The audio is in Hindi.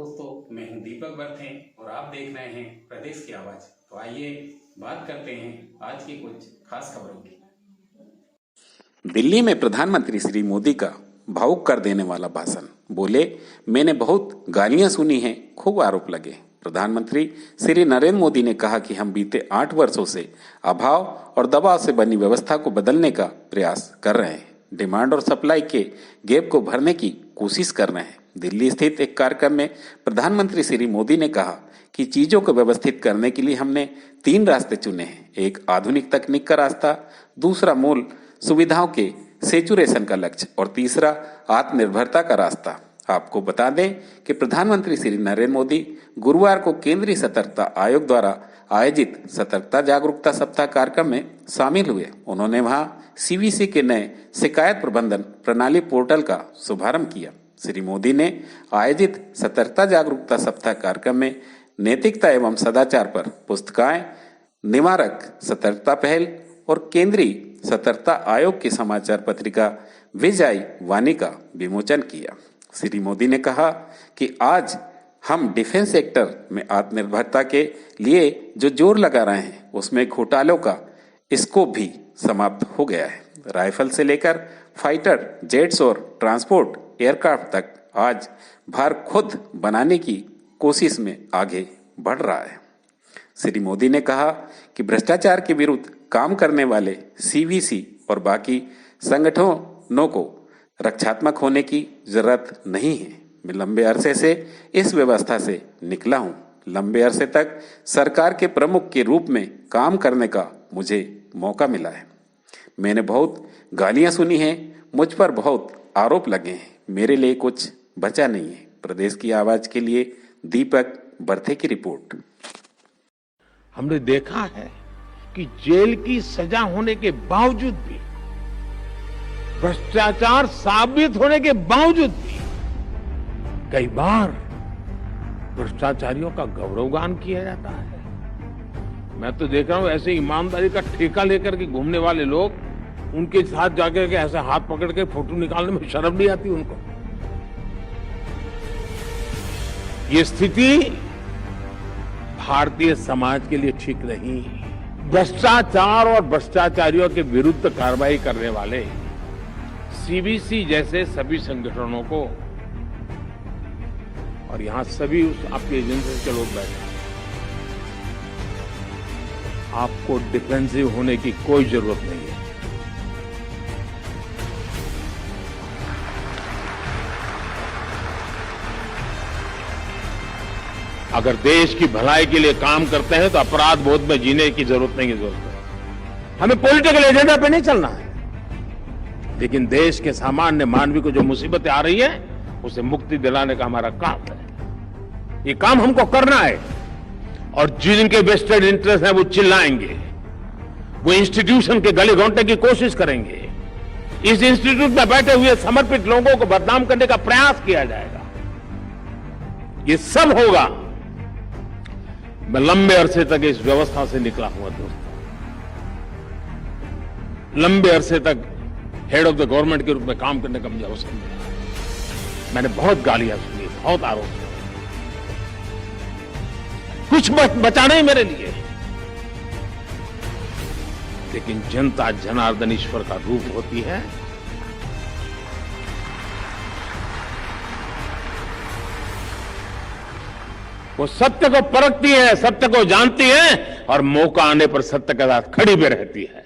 दोस्तों, मैं हूं दीपक बर्थे और आप देख रहे हैं प्रदेश की आवाज। तो आइए बात करते हैं आज की कुछ खास खबरों की। दिल्ली में प्रधानमंत्री श्री मोदी का भावुक कर देने वाला भाषण। बोले, मैंने बहुत गालियां सुनी हैं, खूब आरोप लगे। प्रधानमंत्री श्री नरेंद्र मोदी ने कहा कि हम बीते 8 वर्षों से अभाव और दबाव से बनी व्यवस्था को बदलने का प्रयास कर रहे हैं। डिमांड और सप्लाई के गैप को भरने की कोशिश कर रहे हैं। दिल्ली स्थित एक कार्यक्रम में प्रधानमंत्री श्री मोदी ने कहा कि चीजों को व्यवस्थित करने के लिए हमने 3 रास्ते चुने हैं। एक आधुनिक तकनीक का रास्ता, दूसरा मूल सुविधाओं के सेचुरेशन का लक्ष्य और तीसरा आत्मनिर्भरता का रास्ता। आपको बता दें कि प्रधानमंत्री श्री नरेंद्र मोदी गुरुवार को केंद्रीय सतर्कता आयोग द्वारा आयोजित सतर्कता जागरूकता सप्ताह कार्यक्रम में शामिल हुए। उन्होंने वहां सीवीसी के नए शिकायत प्रबंधन प्रणाली पोर्टल का शुभारंभ किया। श्री मोदी ने आयोजित सतर्कता जागरूकता सप्ताह कार्यक्रम में नैतिकता एवं सदाचार पर पुस्तिकाएं, निवारक सतर्कता पहल और केंद्रीय सतर्कता आयोग की समाचार पत्रिका विजय वाणी का विमोचन किया। श्री मोदी ने कहा कि आज हम डिफेंस सेक्टर में आत्मनिर्भरता के लिए जो जोर लगा रहे हैं उसमें घोटालों का स्कोप भी समाप्त हो गया है। राइफल से लेकर फाइटर जेट्स और ट्रांसपोर्ट एयरक्राफ्ट तक आज भारत खुद बनाने की कोशिश में आगे बढ़ रहा है। श्री मोदी ने कहा कि भ्रष्टाचार के विरुद्ध काम करने वाले सीवीसी और बाकी संगठनों को रक्षात्मक होने की जरूरत नहीं है। मैं लंबे अरसे से इस व्यवस्था से निकला हूं। लंबे अरसे तक सरकार के प्रमुख के रूप में काम करने का मुझे मौका मिला है। मैंने बहुत गालियां सुनी हैं, मुझ पर बहुत आरोप लगे हैं। मेरे लिए कुछ बचा नहीं है। प्रदेश की आवाज के लिए दीपक बर्थे की रिपोर्ट। हमने देखा है कि जेल की सजा होने के बावजूद भी, भ्रष्टाचार साबित होने के बावजूद भी कई बार भ्रष्टाचारियों का गौरवगान किया जाता है। मैं तो देख रहा हूं ऐसे ईमानदारी का ठेका लेकर के घूमने वाले लोग, उनके साथ जाकर के ऐसे हाथ पकड़ के फोटो निकालने में शर्म नहीं आती उनको। ये स्थिति भारतीय समाज के लिए ठीक नहीं। भ्रष्टाचार और भ्रष्टाचारियों के विरुद्ध कार्रवाई करने वाले सीवीसी जैसे सभी संगठनों को, और यहां सभी उस आपके एजेंसी के लोग बैठे हैं, आपको डिफेंसिव होने की कोई जरूरत नहीं है। अगर देश की भलाई के लिए काम करते हैं तो अपराध बोध में जीने की जरूरत नहीं है। हमें पॉलिटिकल एजेंडा पे नहीं चलना है, लेकिन देश के सामान्य मानवी को जो मुसीबतें आ रही हैं उसे मुक्ति दिलाने का हमारा काम है। ये काम हमको करना है। और जिनके वेस्टेड इंटरेस्ट है वो चिल्लाएंगे, वो इंस्टीट्यूशन के गले घोंटने की कोशिश करेंगे। इस इंस्टीट्यूट में बैठे हुए समर्पित लोगों को बदनाम करने का प्रयास किया जाएगा। ये सब होगा। मैं लंबे अरसे तक इस व्यवस्था से निकला हुआ दोस्तों। लंबे अरसे तक हेड ऑफ द गवर्नमेंट के रूप में काम करने का मुझे अवसर मिला। मैंने बहुत गालियां सुनी, बहुत आरोप सुने, कुछ बचा नहीं मेरे लिए। लेकिन जनता जनार्दन ईश्वर का रूप होती है। वो सत्य को परखती है, सत्य को जानती है और मौका आने पर सत्य के साथ खड़ी भी रहती है।